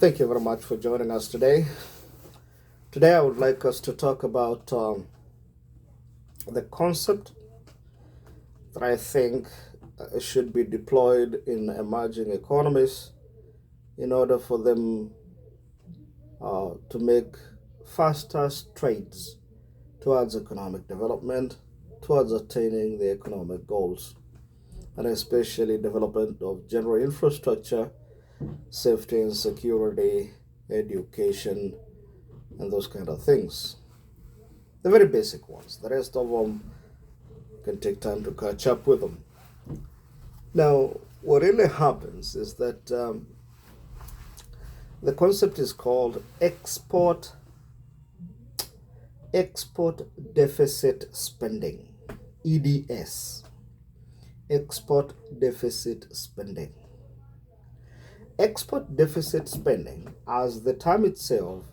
Thank you very much for joining us today. Today, I would like us to talk about the concept that I think should be deployed in emerging economies in order for them to make faster strides towards economic development, towards attaining the economic goals, and especially development of general infrastructure, safety and security, education, and those kind of things. The very basic ones. The rest of them can take time to catch up with them. Now, what really happens is that the concept is called export deficit spending, EDS, export deficit spending. Export deficit spending, as the term itself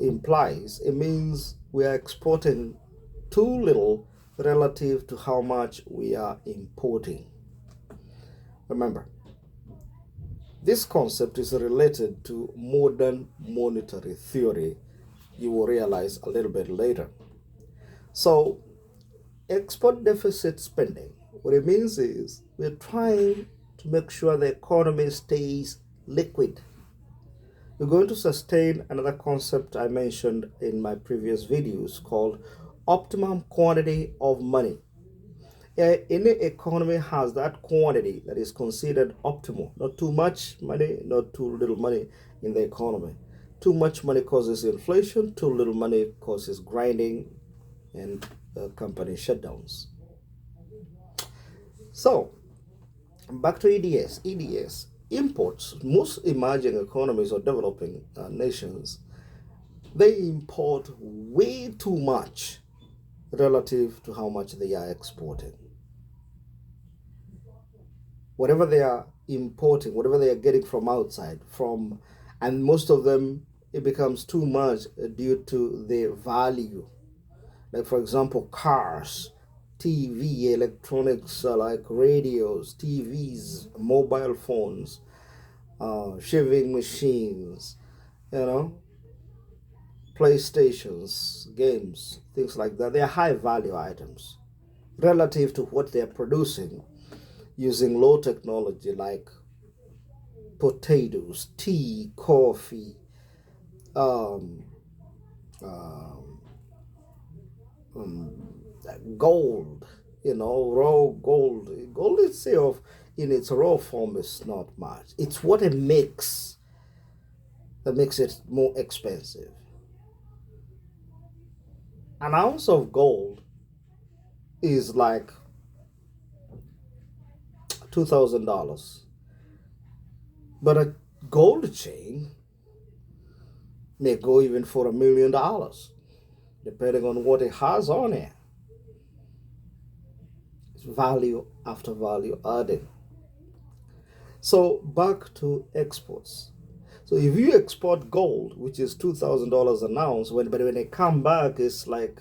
implies, it means we are exporting too little relative to how much we are importing. Remember, this concept is related to modern monetary theory. You will realize a little bit later. So, export deficit spending, what it means is we're trying to make sure the economy stays liquid. We're going to sustain another concept I mentioned in my previous videos called optimum quantity of money. Any economy has that quantity that is considered optimal. Not too much money, not too little money in the economy. Too much money causes inflation, too little money causes grinding and company shutdowns. So, back to EDS. EDS imports, most emerging economies or developing nations, they import way too much relative to how much they are exporting. Whatever they are importing, whatever they are getting from outside, and most of them, it becomes too much due to the value. Like, for example, cars, TV, electronics like radios, TVs, mobile phones, shaving machines, PlayStations, games, things like that. They are high value items relative to what they are producing using low technology like potatoes, tea, coffee, um, um, gold, raw gold. Gold itself in its raw form is not much. It's what it makes that makes it more expensive. An ounce of gold is like $2,000. But a gold chain may go even for $1 million, depending on what it has on it. It's value after value added. So back to exports. So if you export gold, which is $2,000 an ounce, but when it come back, it's like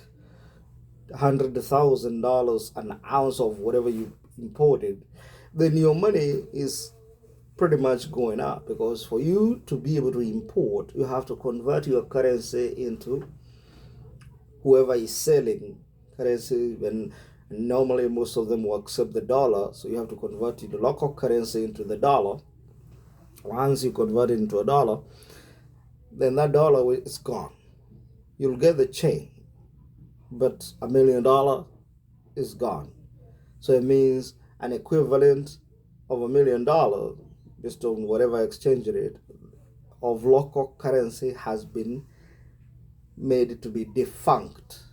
$100,000 an ounce of whatever you imported, then your money is pretty much going up, because for you to be able to import, you have to convert your currency into whoever is selling currency, and normally most of them will accept the dollar, so you have to convert the local currency into the dollar. Once you convert it into a dollar, then that dollar is gone. You'll get the chain, but $1 million is gone. So it means an equivalent of $1 million, based on whatever exchange rate of local currency, has been made to be defunct.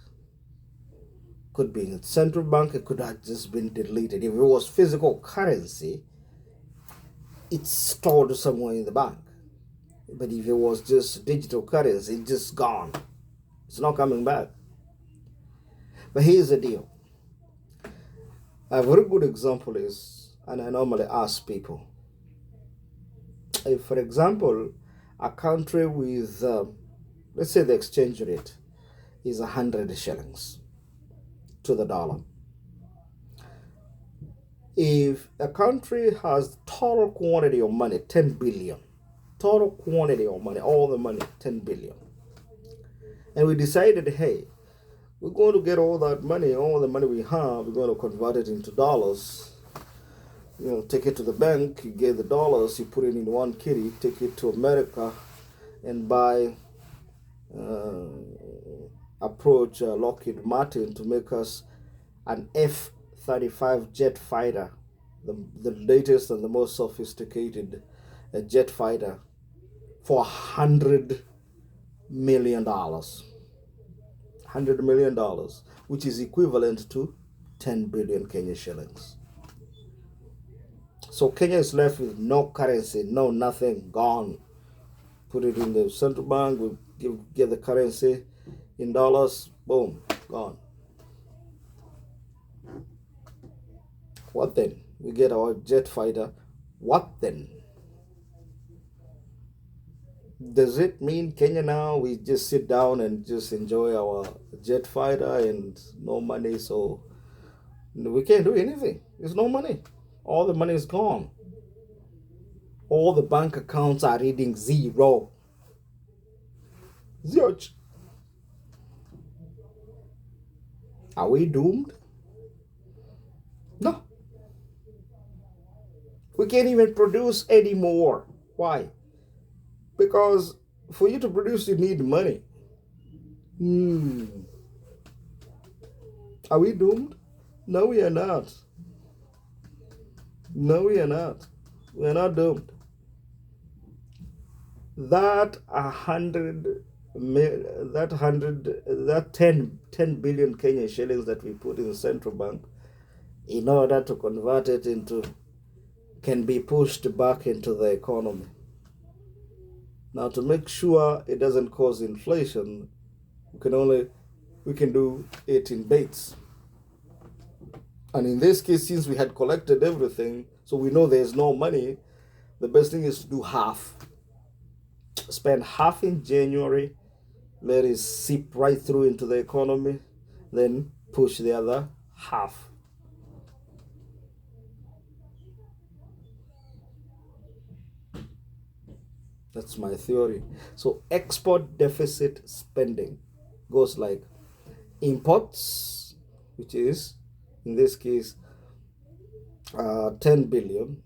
Could be in the central bank, it could have just been deleted. If it was physical currency, it's stored somewhere in the bank. But if it was just digital currency, it's just gone. It's not coming back. But here's the deal. A very good example is, and I normally ask people, if, for example, a country with, let's say the exchange rate is 100 shillings to the dollar. If a country has total quantity of money, 10 billion, total quantity of money, all the money, 10 billion. And we decided, hey, we're going to get all that money, all the money we have, we're going to convert it into dollars. Take it to the bank, you get the dollars, you put it in one kitty, take it to America, and approach Lockheed Martin to make us an F-35 jet fighter, the latest and the most sophisticated jet fighter, for $100 million. $100 million, which is equivalent to 10 billion Kenya shillings. So Kenya is left with no currency, no nothing, gone. Put it in the central bank, we get the currency in dollars, boom, gone. What then? We get our jet fighter. What then? Does it mean Kenya now we just sit down and just enjoy our jet fighter and no money, so we can't do anything? There's no money. All the money is gone. All the bank accounts are reading zero. Zilch. Are we doomed? No. We can't even produce anymore. Why? Because for you to produce, you need money. Are we doomed? No, we are not. No, we are not. We are not doomed. That 10 billion Kenyan shillings that we put in the central bank, in order to convert it into, can be pushed back into the economy. Now, to make sure it doesn't cause inflation, we can do it in bits. And in this case, since we had collected everything, so we know there's no money, the best thing is to do half. Spend half in January, let it seep right through into the economy, then push the other half. That's my theory. So export deficit spending goes like imports, which is in this case 10 billion.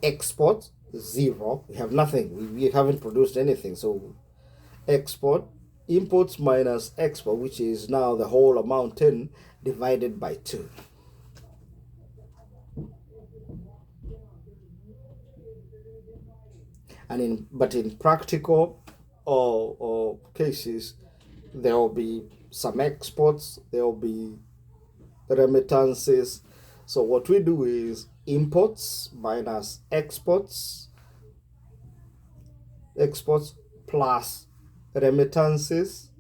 Exports, zero. We have nothing. We haven't produced anything. So export, imports minus export, which is now the whole amount, 10 divided by 2. But in practical cases, there will be some exports, there will be remittances. So what we do is imports minus exports plus remittances.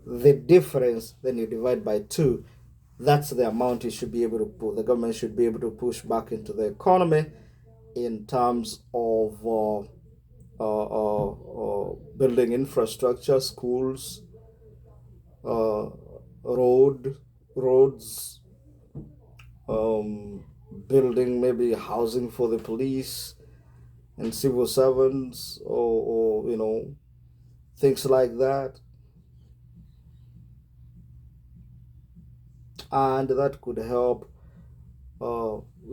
The difference, then you divide by 2. That's the amount you should be able to put. The government should be able to push back into the economy in terms of building infrastructure, schools, roads, building maybe housing for the police and civil servants, or things like that. And that could help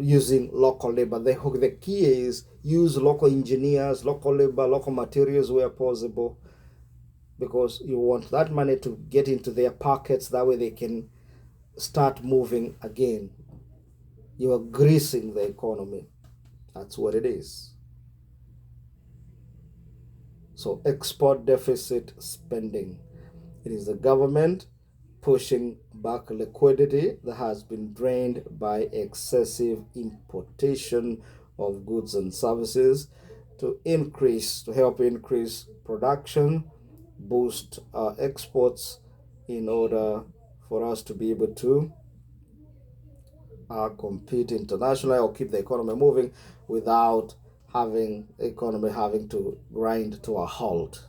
using local labor. The key is use local engineers, local labor, local materials where possible, because you want that money to get into their pockets. That way they can start moving again. You are greasing the economy. That's what it is. So export deficit spending. It is the government pushing back liquidity that has been drained by excessive importation of goods and services to help increase production, boost exports in order for us to be able to compete internationally or keep the economy moving without the economy having to grind to a halt.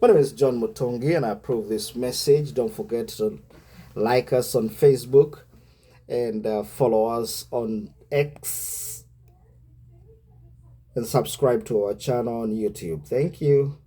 My name is John Mutongi, and I approve this message. Don't forget to like us on Facebook and follow us on X and subscribe to our channel on YouTube. Thank you.